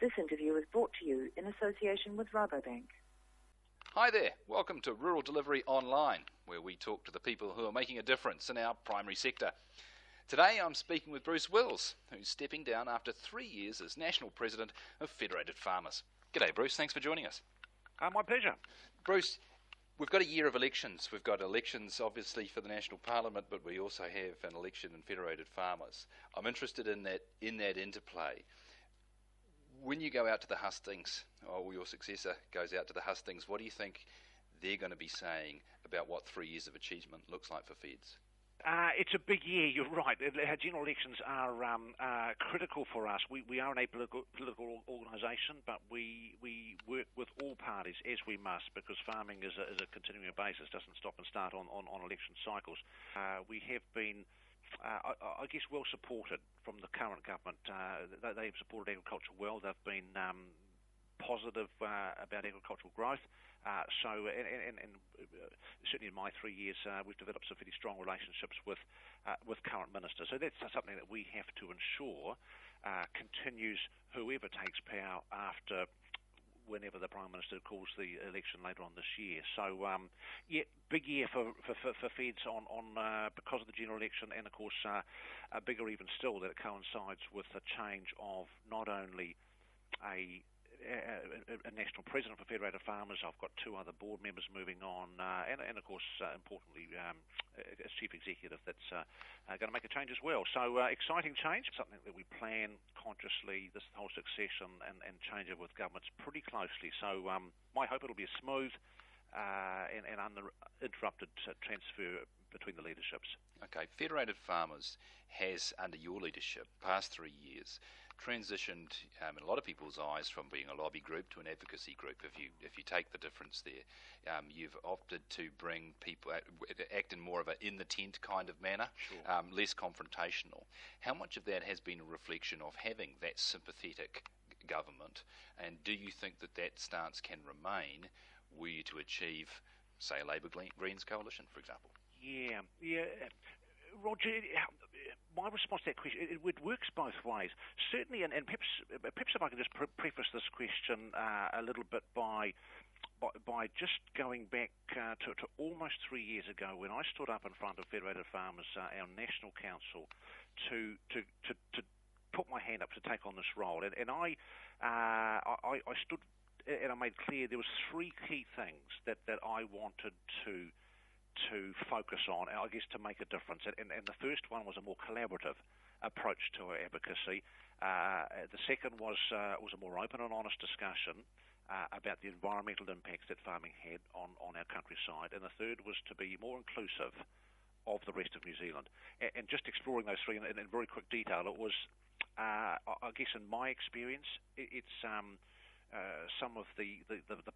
This interview is brought to you in association with Rabobank. Hi there, welcome to Rural Delivery Online, where we talk to the people who are making a difference in our primary sector. Today I'm speaking with Bruce Wills, who's stepping down after 3 years as National President of Federated Farmers. G'day Bruce, thanks for joining us. My pleasure. Bruce, we've got a year of elections. We've got elections obviously for the National Parliament, but we also have an election in Federated Farmers. I'm interested in that interplay. When you go out to the hustings, or your successor goes out to the hustings, what do you think they're going to be saying about what 3 years of achievement looks like for Feds? It's a big year, you're right. General elections are critical for us. We are an apolitical organisation, but we work with all parties, as we must, because farming is a continuing basis, doesn't stop and start on election cycles. We have been, I guess, well supported from the current government. They've supported agriculture well. They've been positive about agricultural growth. Certainly in my 3 years, we've developed some pretty strong relationships with current ministers. So that's something that we have to ensure continues whoever takes power after whenever the Prime Minister calls the election later on this year. So, big year for Feds on because of the general election, and of course, bigger even still that it coincides with the change of not only a national president for Federated Farmers. I've got 2 other board members moving on, and of course, importantly, as chief executive, that's going to make a change as well. So exciting change, something that we plan consciously, this whole succession and change it with governments pretty closely. So my hope it'll be a smooth and uninterrupted transfer between the leaderships. Okay, Federated Farmers has, under your leadership, past 3 years, transitioned in a lot of people's eyes from being a lobby group to an advocacy group. If you take the difference there, you've opted to bring people, act in more of a in-the-tent kind of manner, sure. Less confrontational. How much of that has been a reflection of having that sympathetic government, and do you think that stance can remain were you to achieve, say, a Labour-Greens coalition, for example? Yeah. Roger, my response to that question, it works both ways. Certainly, and perhaps if I can just preface this question a little bit by just going back to almost 3 years ago when I stood up in front of Federated Farmers, our National Council, to put my hand up to take on this role. And I stood and I made clear there was 3 key things that I wanted to focus on, I guess, to make a difference. And the first one was a more collaborative approach to our advocacy. The second was a more open and honest discussion about the environmental impacts that farming had on our countryside. And the third was to be more inclusive of the rest of New Zealand. And just exploring those 3 in very quick detail, it was, I guess, in my experience, it's some of the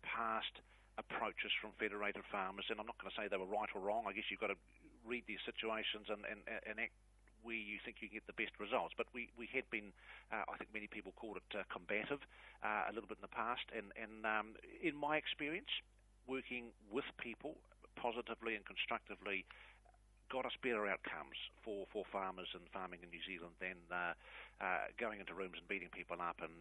past approaches from Federated Farmers, and I'm not going to say they were right or wrong. I guess you've got to read these situations and act where you think you can get the best results. But we had been, I think many people called it combative a little bit in the past, and in my experience, working with people positively and constructively got us better outcomes for farmers and farming in New Zealand than going into rooms and beating people up and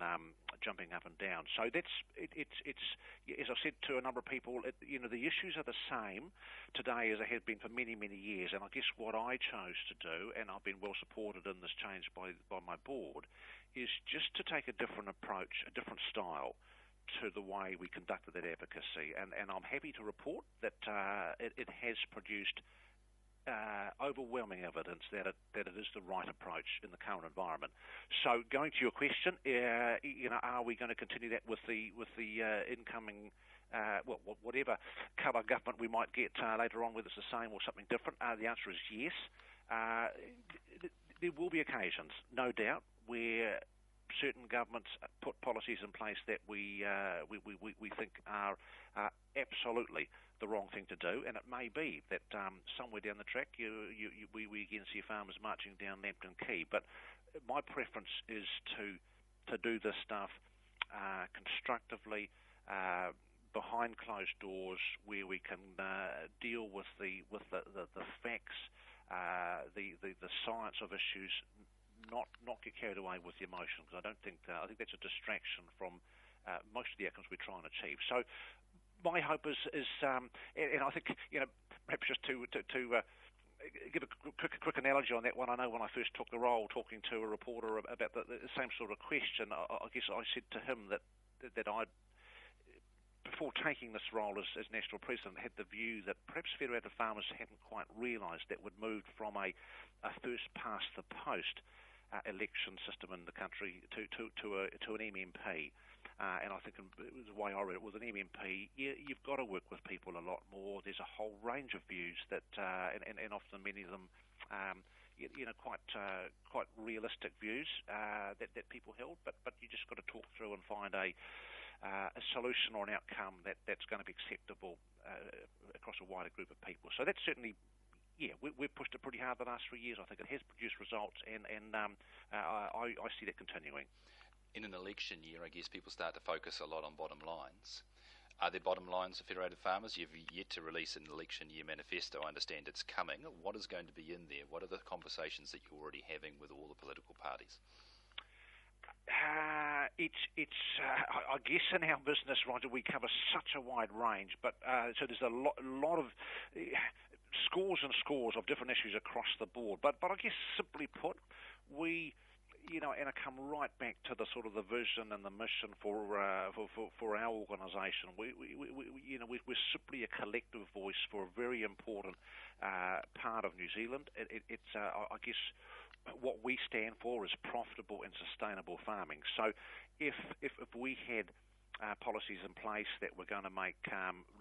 jumping up and down. So it's as I said to a number of people, the issues are the same today as they have been for many, many years. And I guess what I chose to do, and I've been well supported in this change by my board, is just to take a different approach, a different style to the way we conducted that advocacy. And I'm happy to report that it has produced overwhelming evidence that it is the right approach in the current environment. So, going to your question, are we going to continue that with the incoming, whatever colour government we might get later on, whether it's the same or something different? The answer is yes. There will be occasions, no doubt, where certain governments put policies in place that we think are absolutely the wrong thing to do, and it may be that somewhere down the track we again see farmers marching down Lambton Quay. But my preference is to do this stuff constructively, behind closed doors, where we can deal with the facts, the science of issues, not get carried away with the emotion, because I think that's a distraction from most of the outcomes we're trying to achieve. So my hope is and I think, perhaps just to give a quick analogy on that one. I know when I first took the role, talking to a reporter about the same sort of question, I guess I said to him that I, before taking this role as national president, had the view that perhaps Federated Farmers hadn't quite realised that we'd moved from a first past the post election system in the country to an MMP. And I think the way I read it was an MMP. You've got to work with people a lot more. There's a whole range of views that, and often many of them, quite realistic views that people held. But you just got to talk through and find a solution or an outcome that's going to be acceptable across a wider group of people. So that's certainly. Yeah, we've pushed it pretty hard the last 3 years. I think it has produced results, and I see that continuing. In an election year, I guess people start to focus a lot on bottom lines. Are there bottom lines for Federated Farmers? You've yet to release an election year manifesto. I understand it's coming. What is going to be in there? What are the conversations that you're already having with all the political parties? I guess in our business, Roger, we cover such a wide range, but so there's a lot of scores and scores of different issues across the board. But I guess simply put, we, and I come right back to the sort of the vision and the mission for our organisation. We're simply a collective voice for a very important part of New Zealand. It's I guess what we stand for is profitable and sustainable farming. So if we had policies in place that were going to make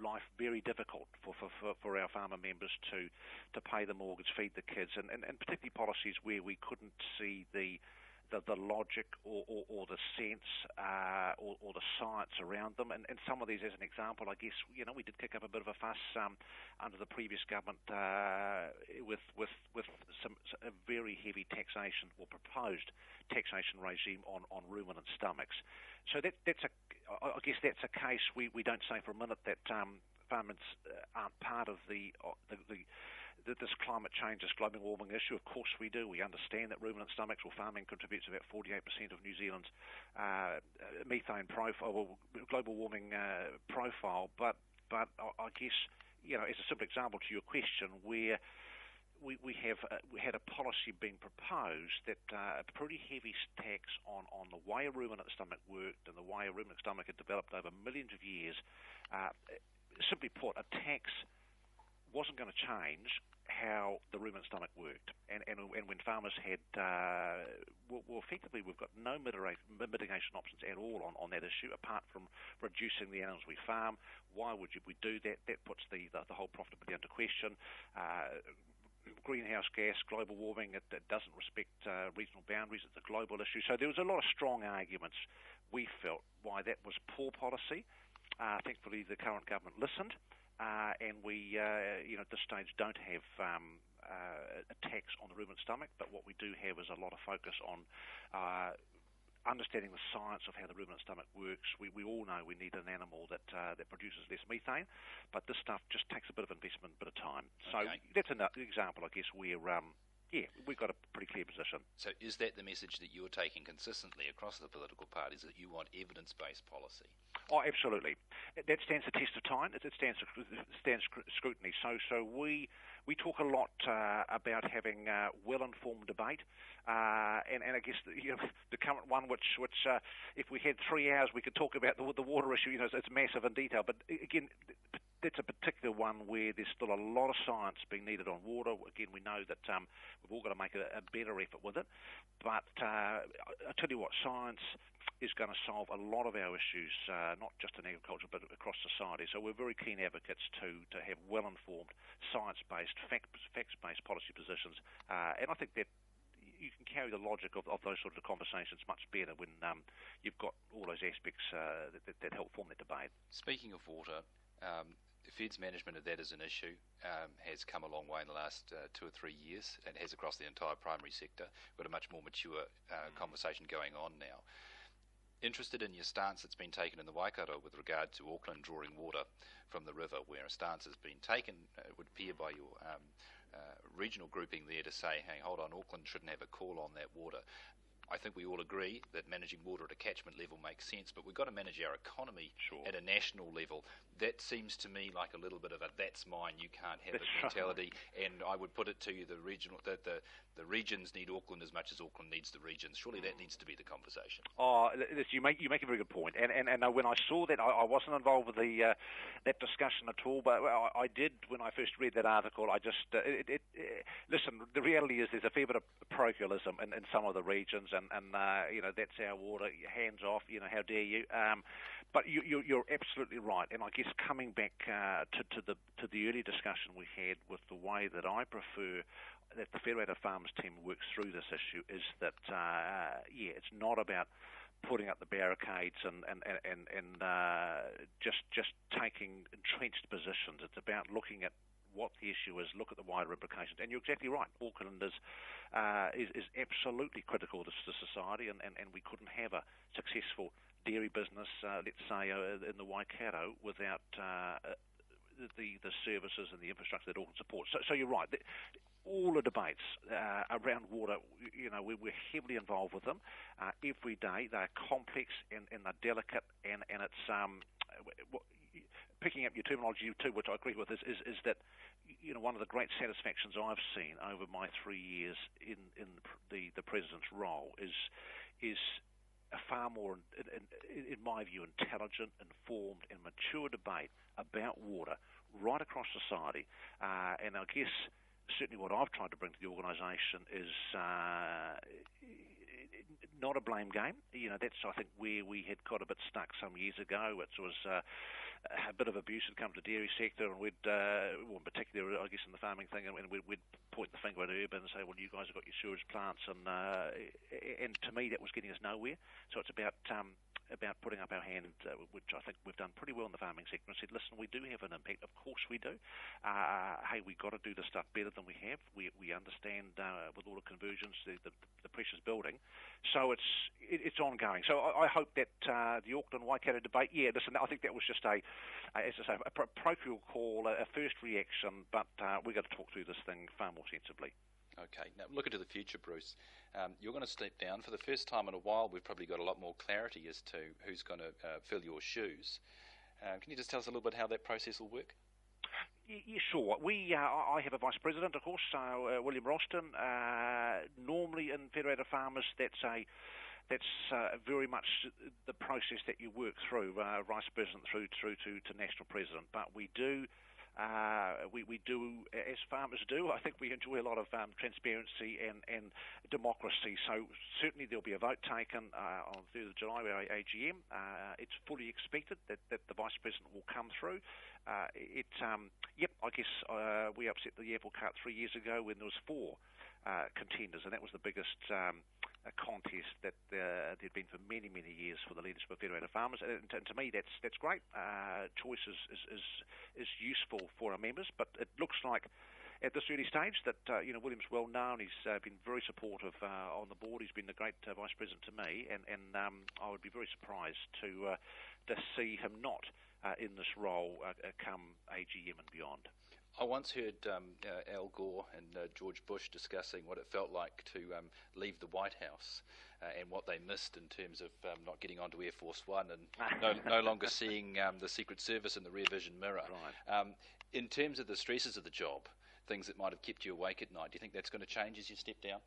life very difficult for our farmer members to pay the mortgage, feed the kids, and particularly policies where we couldn't see the logic or the sense or the science around them, and some of these, as an example, I guess we did kick up a bit of a fuss under the previous government with a very heavy taxation or proposed taxation regime on ruminant stomachs. So I guess that's a case we don't say for a minute that farmers aren't part of this climate change, this global warming issue. Of course we do. We understand that ruminant stomachs or farming contributes about 48% of New Zealand's methane profile, or global warming profile. But I guess, as a simple example to your question, where we had a policy being proposed that a pretty heavy tax on the way a ruminant stomach worked and the way a ruminant stomach had developed over millions of years. Simply put, a tax wasn't going to change how the ruminant stomach worked, and when farmers had effectively we've got no mitigation options at all on that issue apart from reducing the animals we farm. Why would we do that? That puts the whole profitability under question. Greenhouse gas, global warming, it doesn't respect regional boundaries. It's a global issue. So there was a lot of strong arguments, we felt, why that was poor policy. Thankfully, the current government listened, and we, at this stage, don't have a tax on the ruminant stomach, but what we do have is a lot of focus on understanding the science of how the ruminant stomach works. We all know we need an animal that produces less methane, but this stuff just takes a bit of investment, a bit of time. So that's an example, I guess, where we've got a pretty clear position. So is that the message that you're taking consistently across the political parties, that you want evidence-based policy? Oh, absolutely. That stands the test of time. It stands scrutiny. So we talk a lot about having well-informed debate, and I guess the current one, which if we had 3 hours, we could talk about the water issue. It's massive in detail, but again, that's a particular one where there's still a lot of science being needed on water. Again, we know that we've all got to make a better effort with it. But I tell you what, science is going to solve a lot of our issues, not just in agriculture, but across society. So we're very keen advocates to have well-informed, science-based, facts-based policy positions. And I think that you can carry the logic of those sorts of conversations much better when you've got all those aspects that help form that debate. Speaking of water, Fed's management of that as an issue has come a long way in the last 2 or 3 years, and has across the entire primary sector. We've got a much more mature conversation going on now. Interested in your stance that's been taken in the Waikato with regard to Auckland drawing water from the river, where a stance has been taken, it would appear by your regional grouping there to say, hey, hold on, Auckland shouldn't have a call on that water. I think we all agree that managing water at a catchment level makes sense, but we've got to manage our economy at a national level. That seems to me like a little bit of a "that's mine, you can't have it" mentality. And I would put it to you: the regions need Auckland as much as Auckland needs the regions. Surely that needs to be the conversation. Oh, you make a very good point. And when I saw that, I wasn't involved with that discussion at all. But I did when I first read that article. I just listen. The reality is there's a fair bit of parochialism in some of the regions, and that's our water. Hands off. How dare you? But you're absolutely right, and I guess coming back to the early discussion we had with the way that I prefer that the Federated Farmers team works through this issue is that it's not about putting up the barricades and just taking entrenched positions. It's about looking at what the issue is, look at the wider implications. And you're exactly right. Auckland is absolutely critical to society, and we couldn't have a successful dairy business, let's say, in the Waikato without the services and the infrastructure that Auckland supports. So you're right. All the debates around water, we're heavily involved with them every day. They're complex and they're delicate, and it's picking up your terminology too, which I agree with, is that one of the great satisfactions I've seen over my 3 years in the president's role is a far more, in my view, intelligent, informed, and mature debate about water right across society. And I guess certainly what I've tried to bring to the organisation is not a blame game. That's, I think, where we had got a bit stuck some years ago. It was a bit of abuse had come to the dairy sector, and we'd, in particular, I guess, in the farming thing, and we'd point the finger at urban and say, well, you guys have got your sewage plants, and to me that was getting us nowhere. So it's about putting up our hand, which I think we've done pretty well in the farming sector, and said, listen, we do have an impact. Of course we do. Hey, we've got to do the stuff better than we have. We understand with all the conversions, the pressure's building. So it's ongoing. So I hope that the Auckland Waikato debate, listen, I think that was just as I say, a parochial call, a first reaction, but we've got to talk through this thing far more sensibly. Okay, now looking to the future, Bruce, you're going to step down. For the first time in a while, we've probably got a lot more clarity as to who's going to fill your shoes. Can you just tell us a little bit how that process will work? Yeah, sure. I have a vice president, of course, William Ralston. Normally in Federated Farmers, that's very much the process that you work through, vice president through to national president. But we do. We do, as farmers do, I think we enjoy a lot of transparency and democracy. So certainly there'll be a vote taken on 3rd of July at our AGM. It's fully expected that the Vice President will come through. I guess we upset the apple cart 3 years ago when there was 4 contenders, and that was the biggest a contest that there'd been for many, many years for the leadership of Federated Farmers, and to me that's great. Choice is useful for our members, but it looks like at this early stage that William's well known. He's been very supportive on the board. He's been a great vice president to me, and I would be very surprised to see him not in this role come AGM and beyond. I once heard Al Gore and George Bush discussing what it felt like to leave the White House and what they missed in terms of not getting onto Air Force One and no longer seeing the Secret Service in the rear vision mirror. Right. In terms of the stresses of the job, things that might have kept you awake at night, do you think that's going to change as you step down?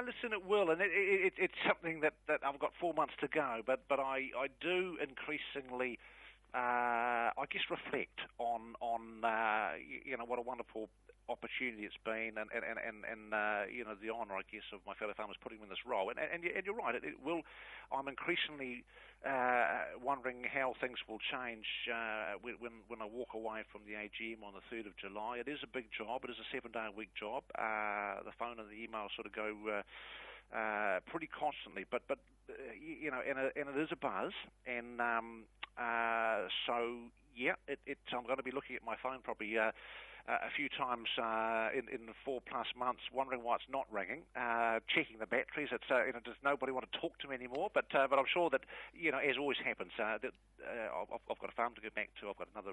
Listen, it will, and it's something that I've got 4 months to go, but I do increasingly I guess reflect on what a wonderful opportunity it's been, and the honour, I guess, of my fellow farmers putting me in this role. And you're right, it will. I'm increasingly wondering how things will change when I walk away from the AGM on the 3rd of July. It is a big job. It is a 7-day-a-week job. The phone and the email sort of go pretty constantly, but and it is a buzz, and I'm going to be looking at my phone probably a few times in the 4+ months, wondering why it's not ringing, checking the batteries. It's does nobody want to talk to me anymore? But I'm sure that as always happens, that I've got a farm to go back to. I've got another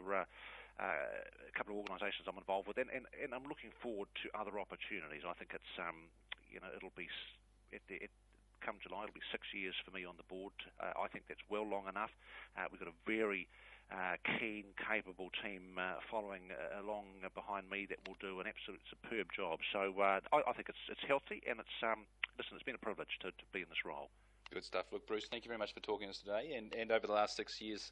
couple of organisations I'm involved with, and I'm looking forward to other opportunities. I think it's it'll be come July, it'll be 6 years for me on the board. I think that's well long enough. We've got a very keen, capable team following along behind me that will do an absolute superb job. So I think it's healthy, and it's been a privilege to be in this role. Good stuff. Look, Bruce, thank you very much for talking to us today, and over the last 6 years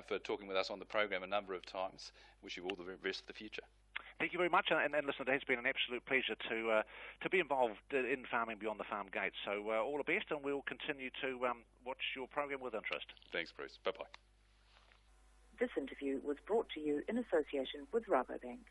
for talking with us on the program a number of times. Wish you all the very best for the future. Thank you very much, and listen, it has been an absolute pleasure to be involved in farming beyond the farm gate. So all the best, and we'll continue to watch your program with interest. Thanks, Bruce. Bye-bye. This interview was brought to you in association with Rabobank.